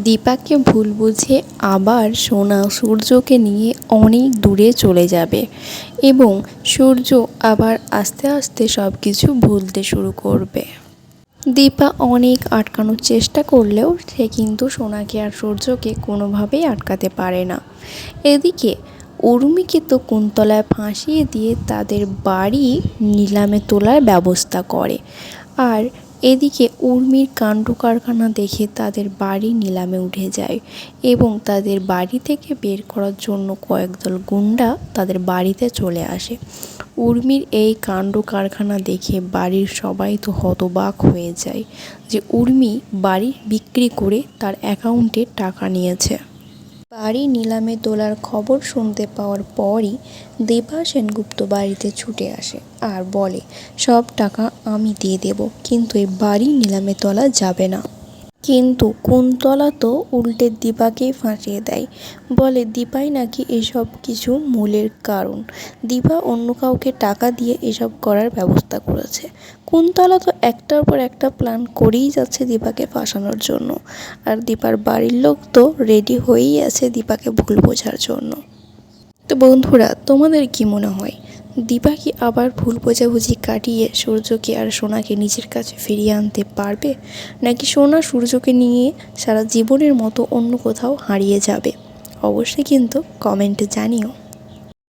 দীপাকে ভুল বুঝে আবার সোনা সূর্যকে নিয়ে অনেক দূরে চলে যাবে এবং সূর্য আবার আস্তে আস্তে সব কিছু ভুলতে শুরু করবে। দীপা অনেক আটকানোর চেষ্টা করলেও সে কিন্তু সোনাকে আর সূর্যকে কোনোভাবেই আটকাতে পারে না। এদিকে উর্মিকে তো কুন্তলায় ফাঁসিয়ে দিয়ে তাদের বাড়ি নিলামে তোলার ব্যবস্থা করে, আর এদিকে উর্মির কাণ্ড কারখানা দেখে তাদের বাড়ি নিলামে উঠে যায় এবং তাদের বাড়ি থেকে বের করার জন্য কয়েকদল গুন্ডা তাদের বাড়িতে চলে আসে। উর্মির এই কাণ্ড কারখানা দেখে বাড়ির সবাই তো হতবাক হয়ে যায় যে উর্মি বাড়ি বিক্রি করে তার অ্যাকাউন্টে টাকা নিয়েছে। বাড়ি নিলামে তোলার খবর শুনতে পাওয়ার পরই দেবা সেনগুপ্ত বাড়িতে ছুটে আসে আর বলে, সব টাকা আমি দিয়ে দেব, কিন্তু এই বাড়ি নিলামে তোলা যাবে না। কিন্তু কুন্তলা তো উল্টে দীপাকেই ফাঁসিয়ে দেয়, বলে দীপাই নাকি এসব কিছু মূলের কারণ, দীপা অন্য কাউকে টাকা দিয়ে এসব করার ব্যবস্থা করেছে। কুন্তলা তো একটার পর একটা প্ল্যান করেই যাচ্ছে দীপাকে ফাঁসানোর জন্য, আর দীপার বাড়ির লোক তো রেডি হয়েই আছে দীপাকে ভুল বোঝার জন্য। তো বন্ধুরা, তোমাদের কি মনে হয়, দীপা কি আবার ভুল বোঝাবুঝি কাটিয়ে সূর্যকে আর সোনাকে নিজের কাছে ফিরিয়ে আনতে পারবে, নাকি সোনা সূর্যকে নিয়ে সারা জীবনের মতো অন্য কোথাও হারিয়ে যাবে? অবশ্যই কিন্তু কমেন্টে জানিও।